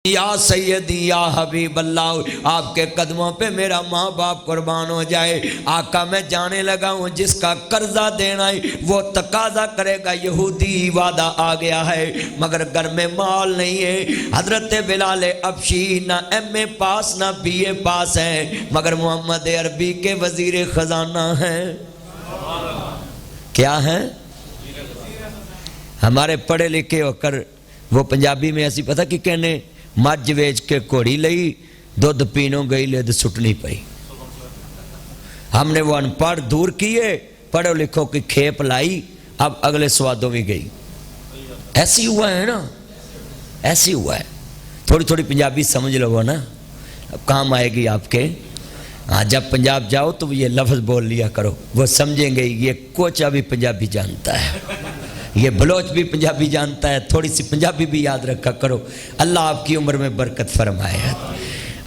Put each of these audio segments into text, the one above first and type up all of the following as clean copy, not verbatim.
یا سیدی یا حبیب اللہ، آپ کے قدموں پہ میرا ماں باپ قربان ہو جائے۔ آقا میں جانے لگا ہوں، جس کا قرضہ دینا ہے وہ تقاضا کرے گا، یہودی وعدہ آ گیا ہے مگر گھر میں مال نہیں ہے۔ حضرت بلال حبشی نہ ایم اے پاس نہ بی اے پاس ہیں مگر محمد عربی کے وزیر خزانہ ہیں۔ کیا ہیں؟ ہمارے پڑھے لکھے ہو کر وہ پنجابی میں ایسی پتہ کی کہنے مجھ ویچ کے کوڑی لئی دودھ پینوں گئی لید سٹنی پئی۔ ہم نے وہ ان پڑھ دور کیے، پڑھو لکھوں کی کھیپ لائی، اب اگلے سوادوں میں گئی۔ ایسی ہوا ہے نا، ایسی ہوا ہے۔ تھوڑی تھوڑی پنجابی سمجھ لو نا، اب کام آئے گی آپ کے۔ ہاں جب پنجاب جاؤ تو یہ لفظ بول لیا کرو، وہ سمجھیں گے۔ یہ کوچا بھی پنجابی جانتا ہے، یہ بلوچ بھی پنجابی جانتا ہے، تھوڑی سی پنجابی بھی یاد رکھا کرو۔ اللہ آپ کی عمر میں برکت فرمائے۔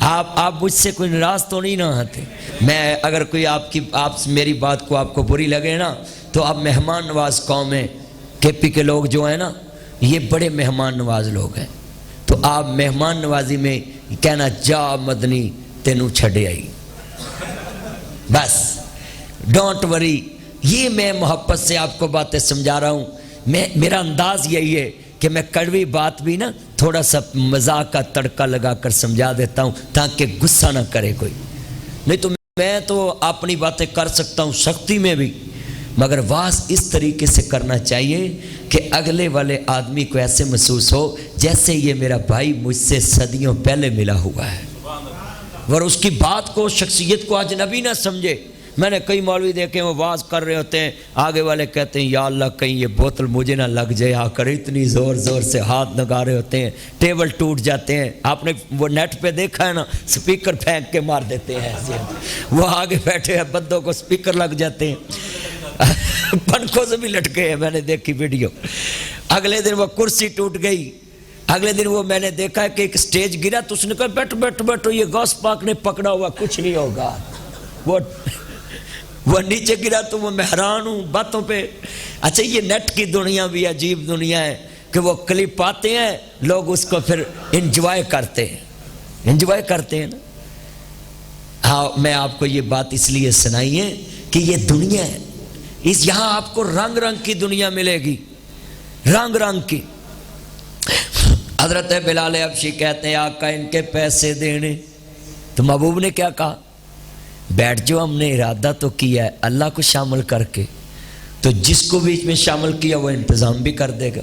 آپ مجھ سے کوئی ناراض تو نہیں نہ آتے؟ میں اگر کوئی آپ میری بات کو آپ کو بری لگے نا تو آپ مہمان نواز قوم ہیں، کے پی کے لوگ جو ہیں نا یہ بڑے مہمان نواز لوگ ہیں، تو آپ مہمان نوازی میں کہنا جا مدنی تینوں چھڑے آئی، بس ڈونٹ وری۔ یہ میں محبت سے آپ کو باتیں سمجھا رہا ہوں۔ میرا انداز یہی ہے کہ میں کڑوی بات بھی نا تھوڑا سا مذاق کا تڑکا لگا کر سمجھا دیتا ہوں تاکہ غصہ نہ کرے کوئی۔ نہیں تو میں تو اپنی باتیں کر سکتا ہوں سختی میں بھی، مگر واز اس طریقے سے کرنا چاہیے کہ اگلے والے آدمی کو ایسے محسوس ہو جیسے یہ میرا بھائی مجھ سے صدیوں پہلے ملا ہوا ہے، اور اس کی بات کو شخصیت کو اجنبی نہ سمجھے۔ میں نے کئی مولوی دیکھے وہ واز کر رہے ہوتے ہیں، آگے والے کہتے ہیں یا اللہ کہیں یہ بوتل مجھے نہ لگ جائے آ کر، اتنی زور زور سے ہاتھ لگا رہے ہوتے ہیں، ٹیبل ٹوٹ جاتے ہیں۔ آپ نے وہ نیٹ پہ دیکھا ہے نا، سپیکر پھینک کے مار دیتے ہیں ایسے، وہ آگے بیٹھے ہیں بندوں کو سپیکر لگ جاتے ہیں، پنکھوں سے بھی لٹکے ہیں، میں نے دیکھی ویڈیو۔ اگلے دن وہ کرسی ٹوٹ گئی، اگلے دن وہ میں نے دیکھا کہ ایک سٹیج گرا تو اس نے کہا بیٹھ بیٹھ بیٹھو، یہ غوث پاک نے پکڑا ہوا کچھ نہیں ہوگا۔ وہ نیچے گرا تو وہ میں حیران ہوں باتوں پہ۔ اچھا یہ نیٹ کی دنیا بھی عجیب دنیا ہے کہ وہ کلپ آتے ہیں، لوگ اس کو پھر انجوائے کرتے ہیں نا۔ ہاں میں آپ کو یہ بات اس لیے سنائی ہے کہ یہ دنیا ہے، یہاں آپ کو رنگ رنگ کی دنیا ملے گی، رنگ رنگ کی۔ حضرت بلال حبشی کہتے ہیں آقا ان کے پیسے دینے، تو محبوب نے کیا کہا؟ بیٹھ جو، ہم نے ارادہ تو کیا ہے اللہ کو شامل کر کے، تو جس کو بیچ میں شامل کیا وہ انتظام بھی کر دے گا۔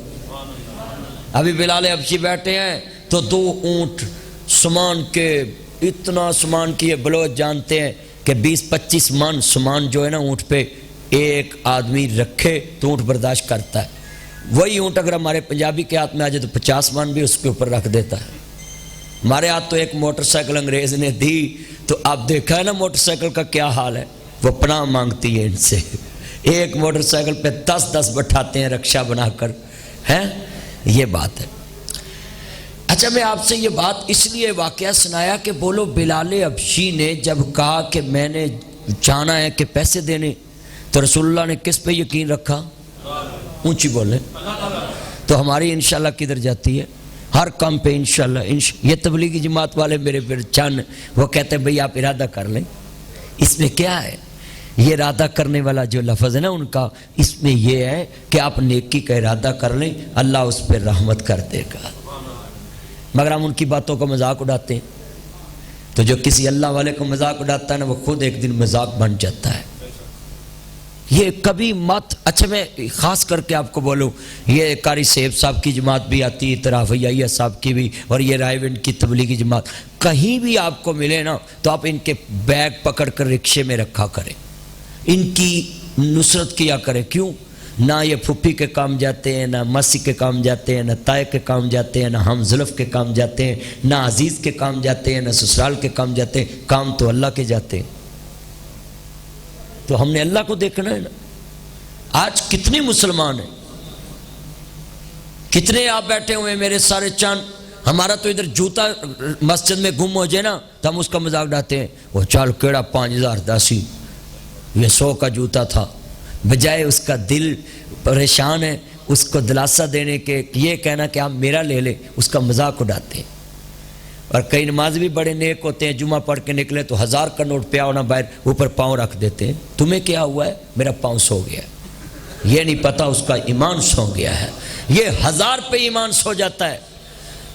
ابھی بلال حبشی بیٹھے ہیں تو 2 اونٹ سامان کے، اتنا سامان کی یہ بلوچ جانتے ہیں کہ 20-25 من سامان جو ہے نا اونٹ پہ ایک آدمی رکھے تو اونٹ برداشت کرتا ہے۔ وہی اونٹ اگر ہمارے پنجابی کے ہاتھ میں آ جائے تو 50 من بھی اس کے اوپر رکھ دیتا ہے۔ ہمارے ہاتھ تو ایک موٹر سائیکل انگریز نے دی تو آپ دیکھا ہے نا موٹر سائیکل کا کیا حال ہے، وہ پناہ مانگتی ہے ان سے۔ ایک موٹر سائیکل پہ 10 بٹھاتے ہیں رکشا بنا کر، ہیں یہ بات ہے۔ اچھا میں آپ سے یہ بات اس لیے واقعہ سنایا کہ بولو بلال حبشی نے جب کہا کہ میں نے جانا ہے کہ پیسے دینے، تو رسول اللہ نے کس پہ یقین رکھا؟ اونچی بولے تو ہماری انشاءاللہ کدھر جاتی ہے؟ ہر کام پہ انشاءاللہ۔ یہ تبلیغی جماعت والے میرے پھر چند وہ کہتے ہیں بھئی آپ ارادہ کر لیں، اس میں کیا ہے؟ یہ ارادہ کرنے والا جو لفظ ہے نا ان کا، اس میں یہ ہے کہ آپ نیکی کا ارادہ کر لیں، اللہ اس پہ رحمت کر دے گا۔ مگر ہم ان کی باتوں کو مذاق اڑاتے ہیں، تو جو کسی اللہ والے کو مذاق اڑاتا ہے نا وہ خود ایک دن مذاق بن جاتا ہے۔ یہ کبھی مت، اچھا میں خاص کر کے آپ کو بولوں، یہ قاری سیب صاحب کی جماعت بھی آتی ہے، طرافیہ صاحب کی بھی، اور یہ رائے ونڈ کی تبلیغی جماعت، کہیں بھی آپ کو ملے نا تو آپ ان کے بیگ پکڑ کر رکشے میں رکھا کریں، ان کی نصرت کیا کریں۔ کیوں؟ نہ یہ پھپھی کے کام جاتے ہیں، نہ مسی کے کام جاتے ہیں، نہ تائے کے کام جاتے ہیں، نہ ہم زلف کے کام جاتے ہیں، نہ عزیز کے کام جاتے ہیں، نہ سسرال کے کام جاتے ہیں، کام تو اللہ کے جاتے ہیں۔ تو ہم نے اللہ کو دیکھنا ہے نا۔ آج کتنے مسلمان ہیں، کتنے آپ بیٹھے ہوئے میرے سارے چاند، ہمارا تو ادھر جوتا مسجد میں گم ہو جائے نا تو ہم اس کا مذاق اڑاتے ہیں، وہ چال کیڑا 5010 یہ 100 کا جوتا تھا، بجائے اس کا دل پریشان ہے اس کو دلاسا دینے کے یہ کہنا کہ آپ میرا لے لیں، اس کا مذاق اڑاتے ہیں۔ اور کئی نماز بھی بڑے نیک ہوتے ہیں، جمعہ پڑھ کے نکلے تو 1000 کا نوٹ پیا ہونا باہر اوپر پاؤں رکھ دیتے ہیں. تمہیں کیا ہوا ہے؟ میرا پاؤں سو گیا ہے. یہ نہیں پتا اس کا ایمان سو گیا ہے. یہ 1000 پہ ایمان سو جاتا ہے،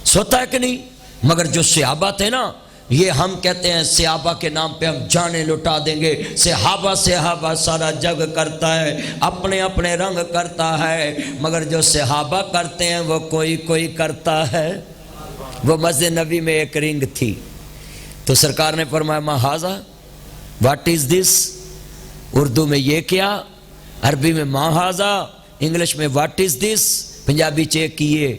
سوتا ہے کہ نہیں؟ مگر جو صحابہ تھے نا، یہ ہم کہتے ہیں صحابہ کے نام پہ ہم جانیں لٹا دیں گے. صحابہ سارا جگ کرتا ہے، اپنے اپنے رنگ کرتا ہے، مگر جو صحابہ کرتے ہیں وہ کوئی کرتا ہے. وہ مسجد نبی میں ایک رنگ تھی تو سرکار نے فرمایا ما ہاذا، واٹ از دس؟ اردو میں یہ کیا، عربی میں ما ہاذا، انگلش میں what is this, Punjabi check کیے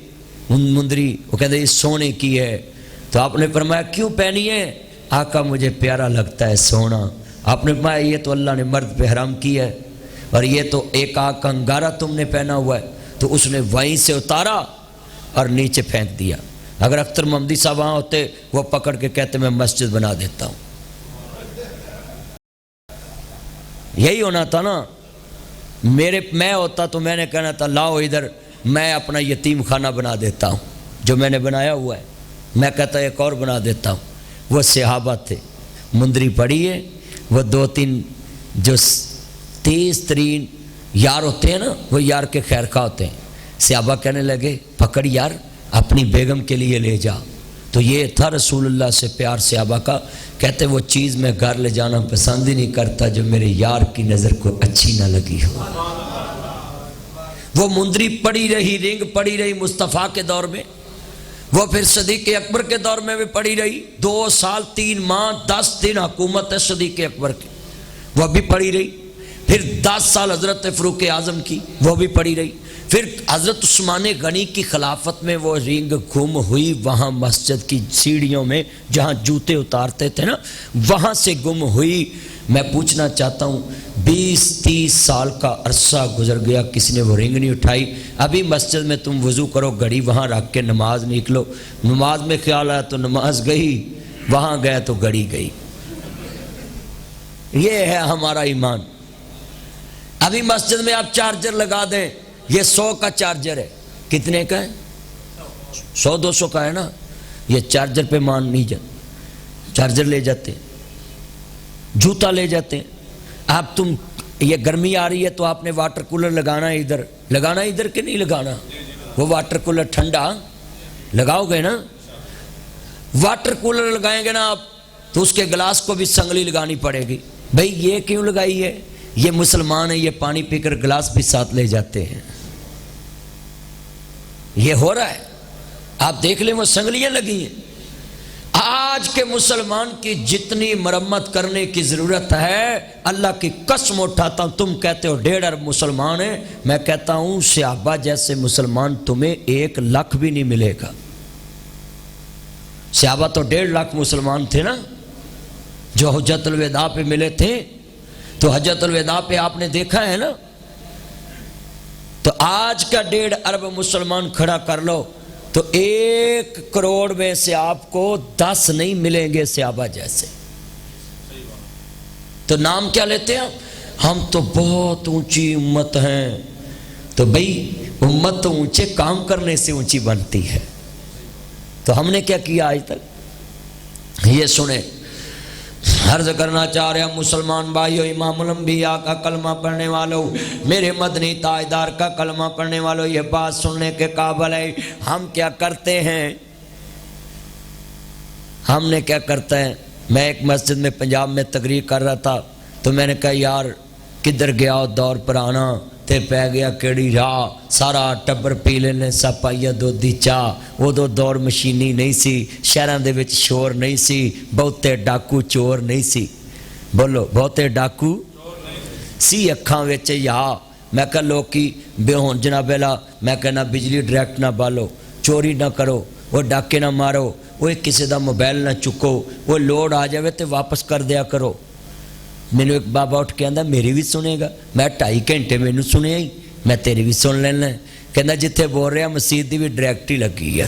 مندری وہ کہتے ہیں سونے کی ہے. تو آپ نے فرمایا کیوں پہنی ہے؟ آقا مجھے پیارا لگتا ہے سونا. آپ نے فرمایا یہ تو اللہ نے مرد پہ حرام کیا ہے، اور یہ تو ایک آگ کا انگارہ تم نے پہنا ہوا ہے. تو اس نے وہیں سے اتارا اور نیچے پھینک دیا. اگر اختر محمدی صاحب وہاں ہوتے وہ پکڑ کے کہتے میں مسجد بنا دیتا ہوں. یہی ہونا تھا نا. میں ہوتا تو میں نے کہنا تھا لاؤ ادھر، میں اپنا یتیم خانہ بنا دیتا ہوں جو میں نے بنایا ہوا ہے. میں کہتا ایک اور بنا دیتا ہوں. وہ صحابہ تھے، مندری پڑی ہے. وہ 2-3 جو تیز ترین یار ہوتے ہیں نا، وہ یار کے خیر خواہ ہوتے ہیں. صحابہ کہنے لگے پکڑ یار اپنی بیگم کے لیے لے جا. تو یہ تھا رسول اللہ سے پیار صحابہ کا. کہتے وہ چیز میں گھر لے جانا پسند ہی نہیں کرتا جو میرے یار کی نظر کو اچھی نہ لگی ہو. وہ مندری پڑی رہی، رنگ پڑی رہی مصطفیٰ کے دور میں. وہ پھر صدیق اکبر کے دور میں بھی پڑی رہی. 2 سال 3 ماہ 10 دن حکومت ہے صدیق اکبر کی، وہ بھی پڑی رہی. پھر 10 سال حضرت فاروق اعظم کی، وہ بھی پڑی رہی. پھر حضرت عثمان غنی کی خلافت میں وہ رنگ گم ہوئی وہاں مسجد کی سیڑھیوں میں جہاں جوتے اتارتے تھے نا، وہاں سے گم ہوئی. میں پوچھنا چاہتا ہوں 20-30 سال کا عرصہ گزر گیا، کسی نے وہ رنگ نہیں اٹھائی. ابھی مسجد میں تم وضو کرو، گھڑی وہاں رکھ کے نماز نکلو. نماز میں خیال آیا تو نماز گئی، وہاں گیا تو گھڑی گئی. یہ ہے ہمارا ایمان. ابھی مسجد میں آپ چارجر لگا دیں، یہ 100 کا چارجر ہے. کتنے کا ہے؟ 100-200 کا ہے نا. یہ چارجر پہ مان نہیں جاتے، چارجر لے جاتے ہیں، جوتا لے جاتے ہیں. آپ تم یہ گرمی آ رہی ہے تو آپ نے واٹر کولر لگانا ہے ادھر، لگانا ہے ادھر کہ نہیں لگانا؟ وہ واٹر کولر ٹھنڈا لگاؤ گے نا. واٹر کولر لگائیں گے نا آپ تو اس کے گلاس کو بھی سنگلی لگانی پڑے گی. بھئی یہ کیوں لگائی ہے؟ یہ مسلمان ہیں، یہ پانی پی کر گلاس بھی ساتھ لے جاتے ہیں. یہ ہو رہا ہے، آپ دیکھ لیں وہ سنگلیاں لگی ہیں. آج کے مسلمان کی جتنی مرمت کرنے کی ضرورت ہے، اللہ کی قسم اٹھاتا ہوں. تم کہتے ہو 1.5 ارب مسلمان ہیں، میں کہتا ہوں صحابہ جیسے مسلمان تمہیں 1 لاکھ بھی نہیں ملے گا. صحابہ تو 1.5 لاکھ مسلمان تھے نا جو حجۃ الوداع پہ ملے تھے. تو حجۃ الوداع پہ آپ نے دیکھا ہے نا. تو آج کا 1.5 ارب مسلمان کھڑا کر لو تو 1 کروڑ میں سے آپ کو 10 نہیں ملیں گے صحابہ جیسے. تو نام کیا لیتے ہیں ہم تو بہت اونچی امت ہیں. تو بھئی امت تو اونچے کام کرنے سے اونچی بنتی ہے. تو ہم نے کیا کیا آج تک؟ یہ سنیں، عرض کرنا چاہ رہے ہیں مسلمان بھائیو، امام الانبیاء کا کلمہ پڑھنے والوں، میرے مدنی تاجدار کا کلمہ پڑھنے والوں، یہ بات سننے کے قابل ہے. ہم کیا کرتے ہیں؟ ہم نے کیا کرتا ہے؟ میں ایک مسجد میں پنجاب میں تقریر کر رہا تھا تو میں نے کہا یار کدھر گیا دور پر آنا تے پہ گیا کیڑی راہ، سارا ٹبر پی لینے سا پائیا دودھی چاہ. وہ دور مشینی نہیں سی، شہراں دے وچ شور نہیں سی، بہتے ڈاکو چور نہیں سی. بولو بہتے ڈاکو سی اکھاں وچ یا. میں کہا لوکی بے ہون جناب اللہ، میں کہنا بجلی ڈائریکٹ نہ بالو، چوری نہ کرو، وہ ڈاکے نہ مارو، وہ کسی دا موبائل نہ چکو، وہ لوڈ آ جاوے تے واپس کر دیا کرو. مینو ایک بابا اٹھ کے آندا میری بھی سنے گا. میں 2.5 گھنٹے مینو سنیا ہی، میں تیری بھی سن لینا. کہنا جتھے بول رہا مسجد دی بھی ڈائریکٹ ہی لگی ہے،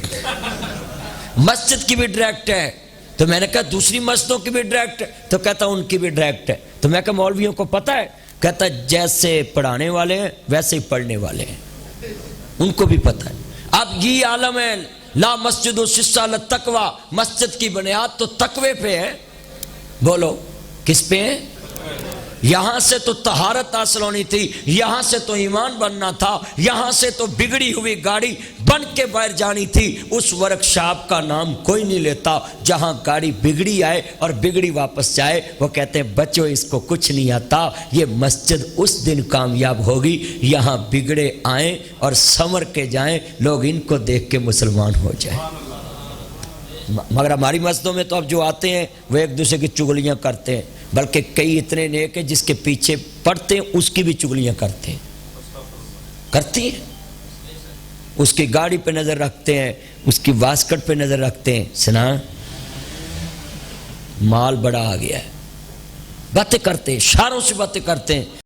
مسجد کی بھی ڈائریکٹ ہے. تو میں نے کہا دوسری مسجدوں کی بھی ڈائریکٹ ہے؟ تو کہتا ان کی بھی ڈائریکٹ ہے. تو میں کہا مولویوں کو پتہ ہے؟ کہتا جیسے پڑھانے والے ہیں ویسے ہی پڑھنے والے ہیں، ان کو بھی پتہ ہے. اب یہ عالم ہے لا مسجد السسا للتقوی، مسجد کی بنیاد تو تقوی پہ ہے. بولو کس پہ ہے؟ یہاں سے تو طہارت حاصل ہونی تھی، یہاں سے تو ایمان بننا تھا، یہاں سے تو بگڑی ہوئی گاڑی بن کے باہر جانی تھی. اس ورک شاپ کا نام کوئی نہیں لیتا جہاں گاڑی بگڑی آئے اور بگڑی واپس جائے. وہ کہتے ہیں بچوں اس کو کچھ نہیں آتا. یہ مسجد اس دن کامیاب ہوگی یہاں بگڑے آئیں اور سنور کے جائیں، لوگ ان کو دیکھ کے مسلمان ہو جائیں. مگر ہماری مسجدوں میں تو اب جو آتے ہیں وہ ایک دوسرے کی چغلیاں کرتے ہیں، بلکہ کئی اتنے نیک ہیں جس کے پیچھے پڑتے ہیں اس کی بھی چغلیاں کرتے ہیں، کرتی ہیں. اس کی گاڑی پہ نظر رکھتے ہیں، اس کی واسکٹ پہ نظر رکھتے ہیں. سنا مال بڑا آ گیا ہے، باتیں کرتے ہیں، اشاروں سے باتیں کرتے ہیں.